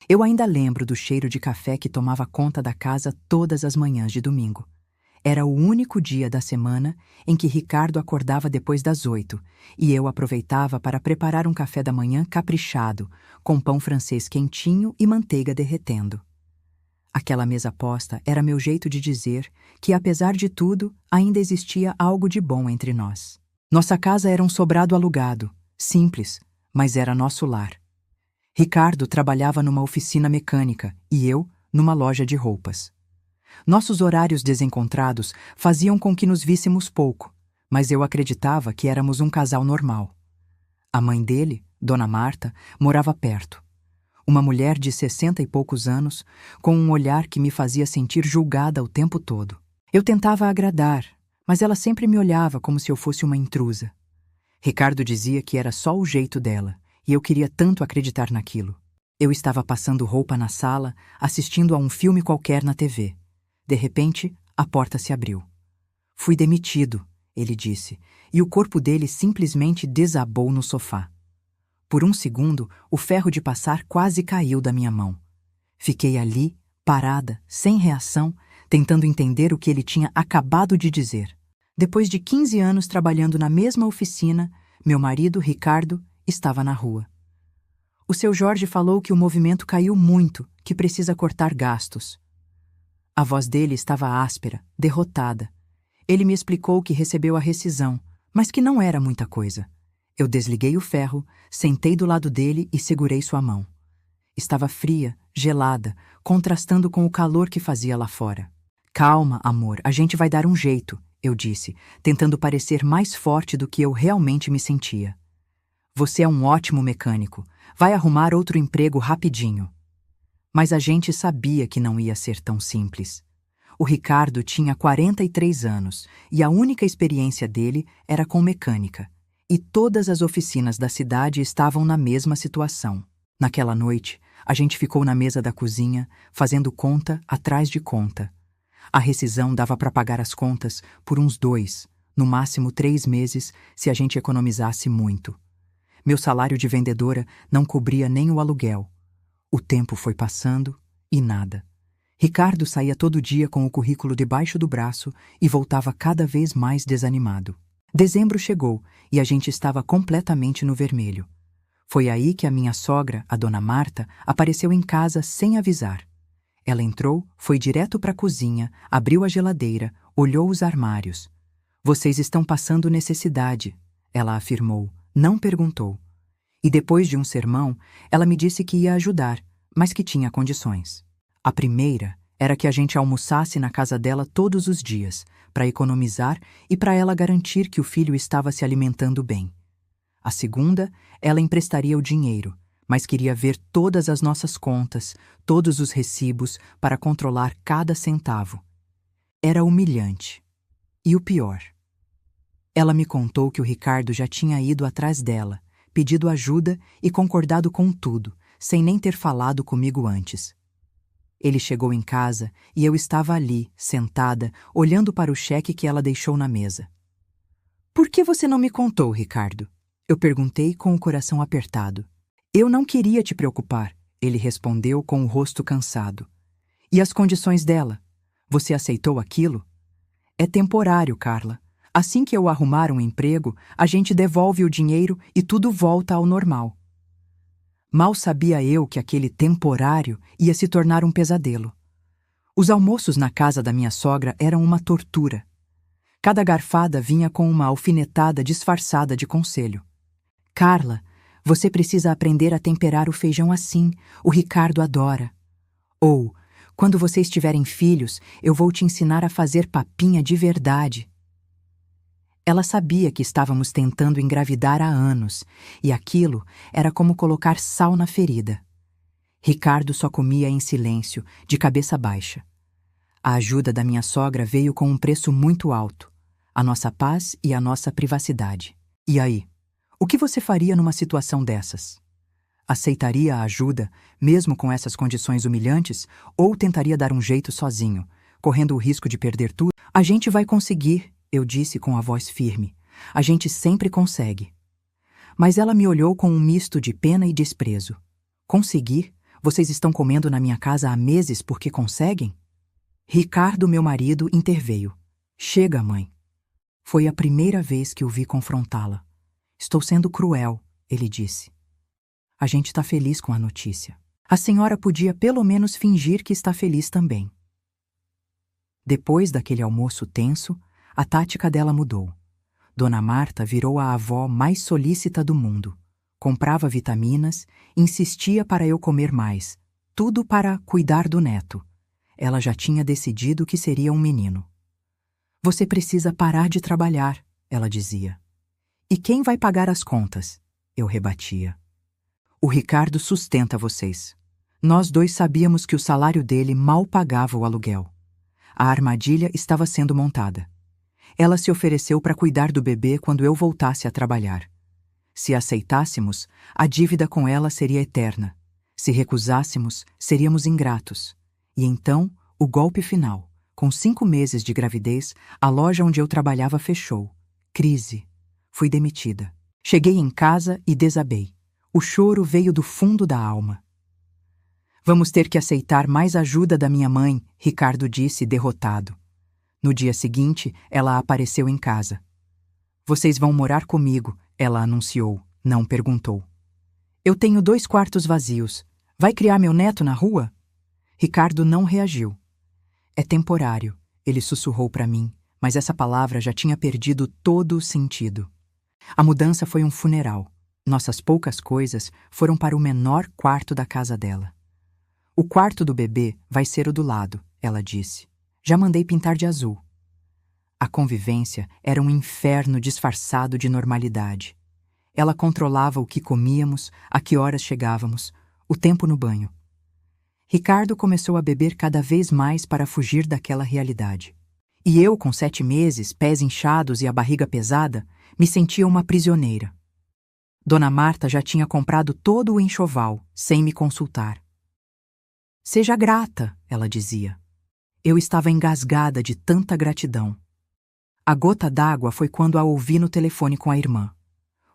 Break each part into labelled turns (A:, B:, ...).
A: Eu ainda lembro do cheiro de café que tomava conta da casa todas as manhãs de domingo. Era o único dia da semana em que Ricardo acordava depois das 8 e eu aproveitava para preparar um café da manhã caprichado, com pão francês quentinho e manteiga derretendo. Aquela mesa posta era meu jeito de dizer que, apesar de tudo, ainda existia algo de bom entre nós. Nossa casa era um sobrado alugado, simples, mas era nosso lar. Ricardo trabalhava numa oficina mecânica e eu numa loja de roupas. Nossos horários desencontrados faziam com que nos víssemos pouco, mas eu acreditava que éramos um casal normal. A mãe dele, Dona Marta, morava perto. Uma mulher de 60 e poucos anos, com um olhar que me fazia sentir julgada o tempo todo. Eu tentava agradar, mas ela sempre me olhava como se eu fosse uma intrusa. Ricardo dizia que era só o jeito dela, e eu queria tanto acreditar naquilo. Eu estava passando roupa na sala, assistindo a um filme qualquer na TV. De repente, a porta se abriu. Fui demitido, ele disse, e o corpo dele simplesmente desabou no sofá. Por um segundo, o ferro de passar quase caiu da minha mão. Fiquei ali, parada, sem reação, tentando entender o que ele tinha acabado de dizer. Depois de 15 anos trabalhando na mesma oficina, meu marido, Ricardo, estava na rua. O seu Jorge falou que o movimento caiu muito, que precisa cortar gastos. A voz dele estava áspera, derrotada. Ele me explicou que recebeu a rescisão, mas que não era muita coisa. Eu desliguei o ferro, sentei do lado dele e segurei sua mão. Estava fria, gelada, contrastando com o calor que fazia lá fora. Calma, amor, a gente vai dar um jeito, eu disse, tentando parecer mais forte do que eu realmente me sentia. Você é um ótimo mecânico. Vai arrumar outro emprego rapidinho. Mas a gente sabia que não ia ser tão simples. O Ricardo tinha 43 anos e a única experiência dele era com mecânica. E todas as oficinas da cidade estavam na mesma situação. Naquela noite, a gente ficou na mesa da cozinha, fazendo conta atrás de conta. A rescisão dava para pagar as contas por uns 2, no máximo 3 meses, se a gente economizasse muito. Meu salário de vendedora não cobria nem o aluguel. O tempo foi passando e nada. Ricardo saía todo dia com o currículo debaixo do braço e voltava cada vez mais desanimado. Dezembro chegou e a gente estava completamente no vermelho. Foi aí que a minha sogra, a Dona Marta, apareceu em casa sem avisar. Ela entrou, foi direto para a cozinha, abriu a geladeira, olhou os armários. "Vocês estão passando necessidade", ela afirmou, não perguntou. E depois de um sermão, ela me disse que ia ajudar, mas que tinha condições. A primeira era que a gente almoçasse na casa dela todos os dias, para economizar e para ela garantir que o filho estava se alimentando bem. A segunda, ela emprestaria o dinheiro, mas queria ver todas as nossas contas, todos os recibos, para controlar cada centavo. Era humilhante. E o pior. Ela me contou que o Ricardo já tinha ido atrás dela, pedido ajuda e concordado com tudo, sem nem ter falado comigo antes. Ele chegou em casa e eu estava ali, sentada, olhando para o cheque que ela deixou na mesa. "Por que você não me contou, Ricardo?" Eu perguntei com o coração apertado. "Eu não queria te preocupar", ele respondeu com o rosto cansado. "E as condições dela? Você aceitou aquilo?" "É temporário, Carla. Assim que eu arrumar um emprego, a gente devolve o dinheiro e tudo volta ao normal." Mal sabia eu que aquele temporário ia se tornar um pesadelo. Os almoços na casa da minha sogra eram uma tortura. Cada garfada vinha com uma alfinetada disfarçada de conselho. "Carla, você precisa aprender a temperar o feijão assim, o Ricardo adora." Ou, "Quando vocês tiverem filhos, eu vou te ensinar a fazer papinha de verdade." Ela sabia que estávamos tentando engravidar há anos, e aquilo era como colocar sal na ferida. Ricardo só comia em silêncio, de cabeça baixa. A ajuda da minha sogra veio com um preço muito alto: a nossa paz e a nossa privacidade. E aí? O que você faria numa situação dessas? Aceitaria a ajuda, mesmo com essas condições humilhantes, ou tentaria dar um jeito sozinho, correndo o risco de perder tudo? "A gente vai conseguir", eu disse com a voz firme. "A gente sempre consegue." Mas ela me olhou com um misto de pena e desprezo. "Conseguir? Vocês estão comendo na minha casa há meses porque conseguem? Ricardo, meu marido, interveio. Chega, mãe. Foi a primeira vez que o vi confrontá-la. Estou sendo cruel, ele disse. A gente está feliz com a notícia. A senhora podia pelo menos fingir que está feliz também. Depois daquele almoço tenso, a tática dela mudou. Dona Marta virou a avó mais solícita do mundo. Comprava vitaminas, insistia para eu comer mais, tudo para cuidar do neto. Ela já tinha decidido que seria um menino. Você precisa parar de trabalhar, ela dizia. E quem vai pagar as contas? Eu rebatia. O Ricardo sustenta vocês. Nós dois sabíamos que o salário dele mal pagava o aluguel. A armadilha estava sendo montada. Ela se ofereceu para cuidar do bebê quando eu voltasse a trabalhar. Se aceitássemos, a dívida com ela seria eterna. Se recusássemos, seríamos ingratos. E então, o golpe final. Com 5 meses de gravidez, a loja onde eu trabalhava fechou. Crise. Fui demitida. Cheguei em casa e desabei. O choro veio do fundo da alma. Vamos ter que aceitar mais ajuda da minha mãe, Ricardo disse, derrotado. No dia seguinte, ela apareceu em casa. Vocês vão morar comigo, ela anunciou, não perguntou. Eu tenho 2 quartos vazios. Vai criar meu neto na rua? Ricardo não reagiu. É temporário, ele sussurrou para mim, mas essa palavra já tinha perdido todo o sentido. A mudança foi um funeral. Nossas poucas coisas foram para o menor quarto da casa dela. O quarto do bebê vai ser o do lado, ela disse. Já mandei pintar de azul. A convivência era um inferno disfarçado de normalidade. Ela controlava o que comíamos, a que horas chegávamos, o tempo no banho. Ricardo começou a beber cada vez mais para fugir daquela realidade. E eu, com 7 meses, pés inchados e a barriga pesada, me sentia uma prisioneira. Dona Marta já tinha comprado todo o enxoval, sem me consultar. Seja grata, ela dizia. Eu estava engasgada de tanta gratidão. A gota d'água foi quando a ouvi no telefone com a irmã.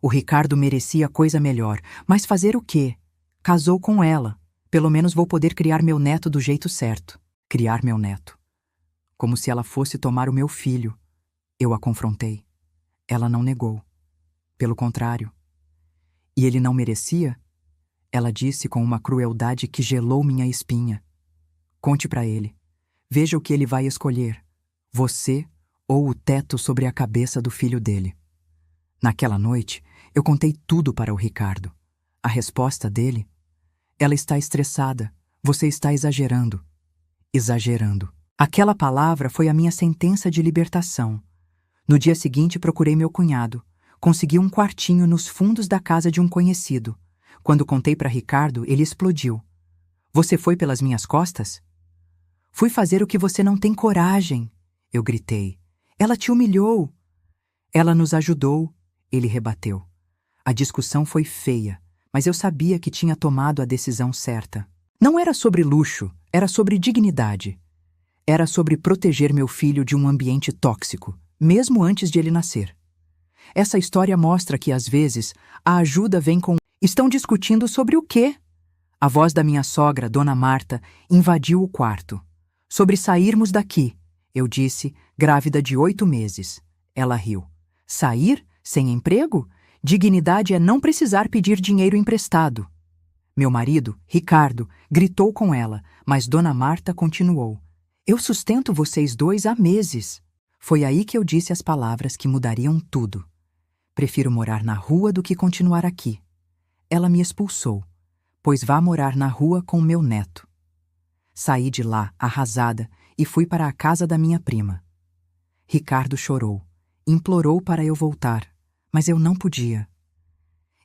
A: O Ricardo merecia coisa melhor, mas fazer o quê? Casou com ela. Pelo menos vou poder criar meu neto do jeito certo. Criar meu neto. Como se ela fosse tomar o meu filho. Eu a confrontei. Ela não negou. Pelo contrário. E ele não merecia? Ela disse com uma crueldade que gelou minha espinha. Conte para ele. Veja o que ele vai escolher. Você ou o teto sobre a cabeça do filho dele. Naquela noite, eu contei tudo para o Ricardo. A resposta dele... Ela está estressada. Você está exagerando. Exagerando. Aquela palavra foi a minha sentença de libertação. No dia seguinte, procurei meu cunhado. Consegui um quartinho nos fundos da casa de um conhecido. Quando contei para Ricardo, ele explodiu. Você foi pelas minhas costas? Fui fazer o que você não tem coragem, eu gritei. Ela te humilhou. Ela nos ajudou, ele rebateu. A discussão foi feia. Mas eu sabia que tinha tomado a decisão certa. Não era sobre luxo, era sobre dignidade. Era sobre proteger meu filho de um ambiente tóxico, mesmo antes de ele nascer. Essa história mostra que, às vezes, a ajuda vem com... Estão discutindo sobre o quê? A voz da minha sogra, Dona Marta, invadiu o quarto. Sobre sairmos daqui, eu disse, grávida de 8 meses. Ela riu. Sair? Sem emprego? Dignidade é não precisar pedir dinheiro emprestado. Meu marido, Ricardo, gritou com ela, mas Dona Marta continuou. Eu sustento vocês 2 há meses. Foi aí que eu disse as palavras que mudariam tudo. Prefiro morar na rua do que continuar aqui. Ela me expulsou, pois vá morar na rua com meu neto. Saí de lá, arrasada, e fui para a casa da minha prima. Ricardo chorou, implorou para eu voltar. Mas eu não podia.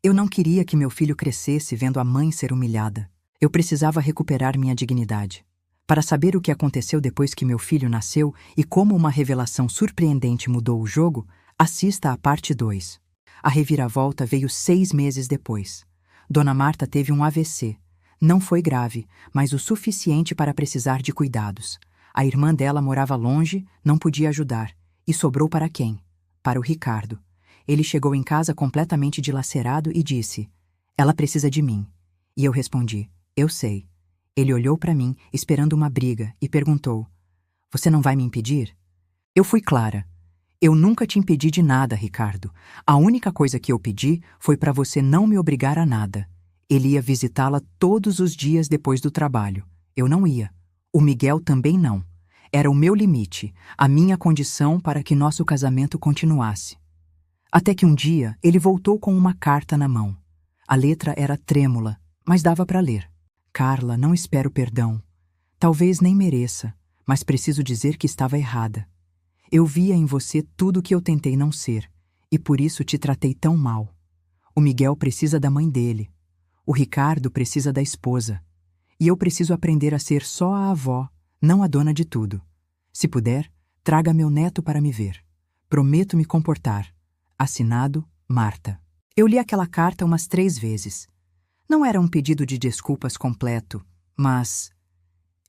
A: Eu não queria que meu filho crescesse vendo a mãe ser humilhada. Eu precisava recuperar minha dignidade. Para saber o que aconteceu depois que meu filho nasceu e como uma revelação surpreendente mudou o jogo, assista à parte 2. A reviravolta veio 6 meses depois. Dona Marta teve um AVC. Não foi grave, mas o suficiente para precisar de cuidados. A irmã dela morava longe, não podia ajudar. E sobrou para quem? Para o Ricardo. Ele chegou em casa completamente dilacerado e disse, ela precisa de mim. E eu respondi, eu sei, Ele olhou para mim, esperando uma briga, e perguntou: Você não vai me impedir? Eu fui clara. Eu nunca te impedi de nada, Ricardo. A única coisa que eu pedi foi para você não me obrigar a nada. Ele ia visitá-la todos os dias depois do trabalho. Eu não ia. O Miguel também não. Era o meu limite, a minha condição para que nosso casamento continuasse. Até que um dia ele voltou com uma carta na mão. A letra era trêmula, mas dava para ler. Carla, não espero perdão. Talvez nem mereça, mas preciso dizer que estava errada. Eu via em você tudo o que eu tentei não ser, e por isso te tratei tão mal. O Miguel precisa da mãe dele. O Ricardo precisa da esposa. E eu preciso aprender a ser só a avó, não a dona de tudo. Se puder, traga meu neto para me ver. Prometo me comportar. Assinado, Marta. Eu li aquela carta umas 3 vezes. Não era um pedido de desculpas completo, mas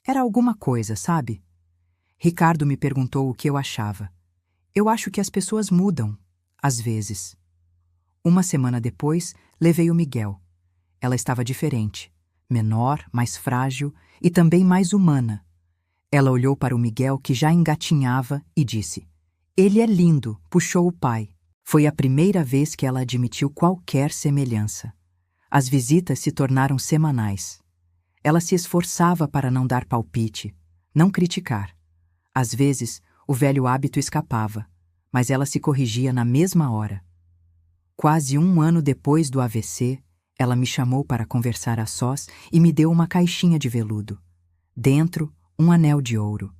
A: era alguma coisa, sabe? Ricardo me perguntou o que eu achava. Eu acho que as pessoas mudam, às vezes. Uma semana depois, levei o Miguel. Ela estava diferente, menor, mais frágil e também mais humana. Ela olhou para o Miguel, que já engatinhava, e disse: Ele é lindo, puxou o pai. Foi a primeira vez que ela admitiu qualquer semelhança. As visitas se tornaram semanais. Ela se esforçava para não dar palpite, não criticar. Às vezes, o velho hábito escapava, mas ela se corrigia na mesma hora. Quase 1 ano depois do AVC, ela me chamou para conversar a sós e me deu uma caixinha de veludo. Dentro, um anel de ouro.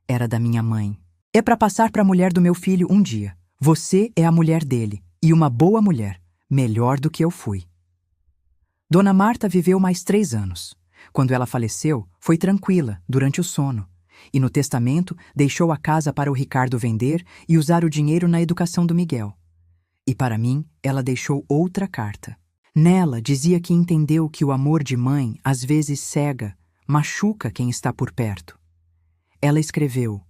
A: Era da minha mãe. É para passar para a mulher do meu filho um dia. Você é a mulher dele, e uma boa mulher, melhor do que eu fui. Dona Marta viveu mais 3 anos. Quando ela faleceu, foi tranquila, durante o sono. E no testamento deixou a casa para o Ricardo vender e usar o dinheiro na educação do Miguel. E para mim, ela deixou outra carta. Nela dizia que entendeu que o amor de mãe às vezes cega, machuca quem está por perto. Ela escreveu: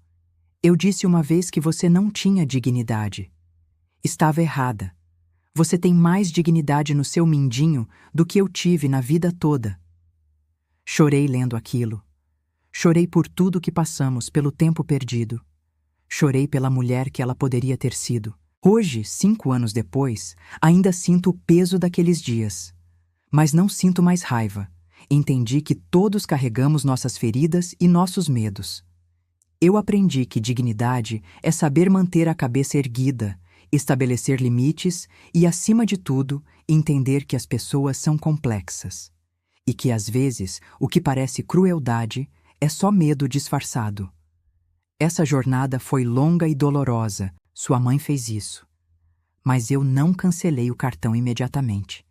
A: Eu disse uma vez que você não tinha dignidade. Estava errada. Você tem mais dignidade no seu mindinho do que eu tive na vida toda. Chorei lendo aquilo. Chorei por tudo que passamos, pelo tempo perdido. Chorei pela mulher que ela poderia ter sido. Hoje, 5 anos depois, ainda sinto o peso daqueles dias. Mas não sinto mais raiva. Entendi que todos carregamos nossas feridas e nossos medos. Eu aprendi que dignidade é saber manter a cabeça erguida, estabelecer limites e, acima de tudo, entender que as pessoas são complexas. E que, às vezes, o que parece crueldade é só medo disfarçado. Essa jornada foi longa e dolorosa, sua mãe fez isso. Mas eu não cancelei o cartão imediatamente.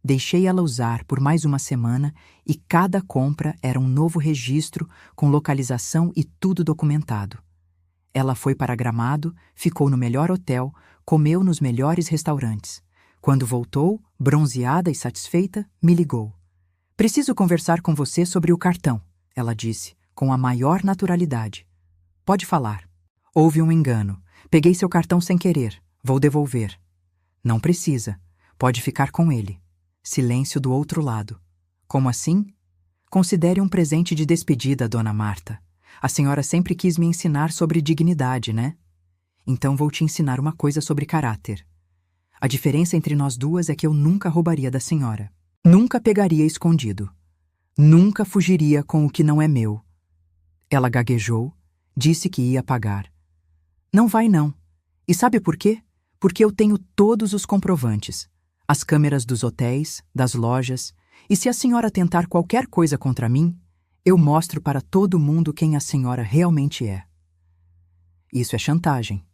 A: Deixei ela usar por mais uma semana e cada compra era um novo registro com localização e tudo documentado. Ela foi para Gramado, ficou no melhor hotel, comeu nos melhores restaurantes. Quando voltou, bronzeada e satisfeita, me ligou. Preciso conversar com você sobre o cartão, ela disse, com a maior naturalidade. Pode falar. Houve um engano. Peguei seu cartão sem querer. Vou devolver. Não precisa. Pode ficar com ele. Silêncio do outro lado. Como assim? Considere um presente de despedida, dona Marta. A senhora sempre quis me ensinar sobre dignidade, né? Então vou te ensinar uma coisa sobre caráter. A diferença entre nós duas é que eu nunca roubaria da senhora. Nunca pegaria escondido. Nunca fugiria com o que não é meu. Ela gaguejou, disse que ia pagar. Não vai não. E sabe por quê? Porque eu tenho todos os comprovantes. As câmeras dos hotéis, das lojas, e se a senhora tentar qualquer coisa contra mim, eu mostro para todo mundo quem a senhora realmente é. Isso é chantagem.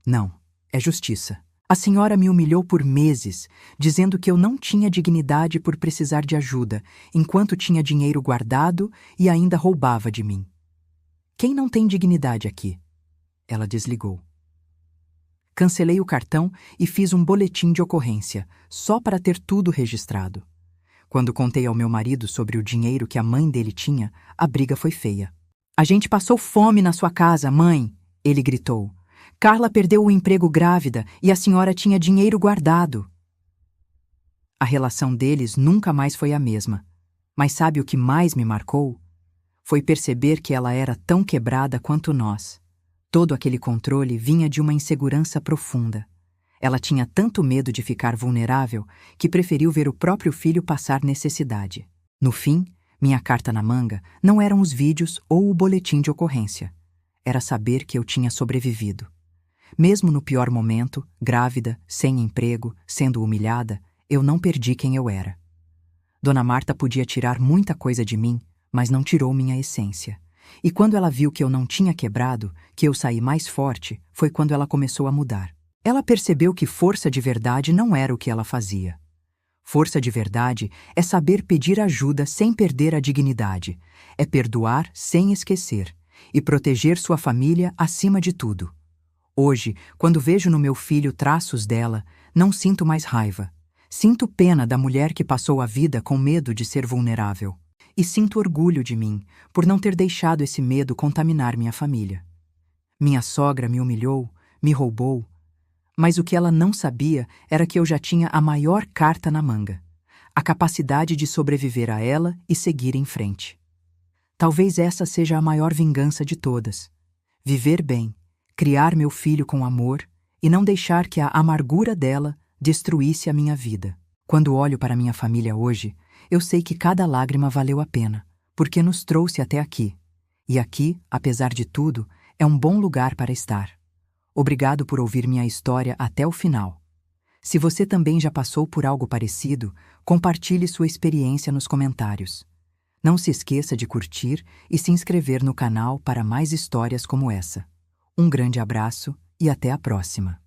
A: Não, é justiça. A senhora me humilhou por meses, dizendo que eu não tinha dignidade por precisar de ajuda, enquanto tinha dinheiro guardado e ainda roubava de mim. Quem não tem dignidade aqui? Ela desligou. Cancelei o cartão e fiz um boletim de ocorrência, só para ter tudo registrado. Quando contei ao meu marido sobre o dinheiro que a mãe dele tinha, a briga foi feia. A gente passou fome na sua casa, mãe, ele gritou. Carla perdeu o emprego grávida e a senhora tinha dinheiro guardado. A relação deles nunca mais foi a mesma, Mas sabe o que mais me marcou? Foi perceber que ela era tão quebrada quanto nós. Todo aquele controle vinha de uma insegurança profunda. Ela tinha tanto medo de ficar vulnerável que preferiu ver o próprio filho passar necessidade. No fim, minha carta na manga não eram os vídeos ou o boletim de ocorrência. Era saber que eu tinha sobrevivido. Mesmo no pior momento, grávida, sem emprego, sendo humilhada, eu não perdi quem eu era. Dona Marta podia tirar muita coisa de mim, mas não tirou minha essência. E quando ela viu que eu não tinha quebrado, que eu saí mais forte, foi quando ela começou a mudar. Ela percebeu que força de verdade não era o que ela fazia. Força de verdade é saber pedir ajuda sem perder a dignidade, é perdoar sem esquecer e proteger sua família acima de tudo. Hoje, quando vejo no meu filho traços dela, não sinto mais raiva. Sinto pena da mulher que passou a vida com medo de ser vulnerável. E sinto orgulho de mim por não ter deixado esse medo contaminar minha família. Minha sogra me humilhou, me roubou, mas o que ela não sabia era que eu já tinha a maior carta na manga, a capacidade de sobreviver a ela e seguir em frente. Talvez essa seja a maior vingança de todas. Viver bem, criar meu filho com amor e não deixar que a amargura dela destruísse a minha vida. Quando olho para minha família hoje, eu sei que cada lágrima valeu a pena, porque nos trouxe até aqui. E aqui, apesar de tudo, é um bom lugar para estar. Obrigado por ouvir minha história até o final. Se você também já passou por algo parecido, compartilhe sua experiência nos comentários. Não se esqueça de curtir e se inscrever no canal para mais histórias como essa. Um grande abraço e até a próxima.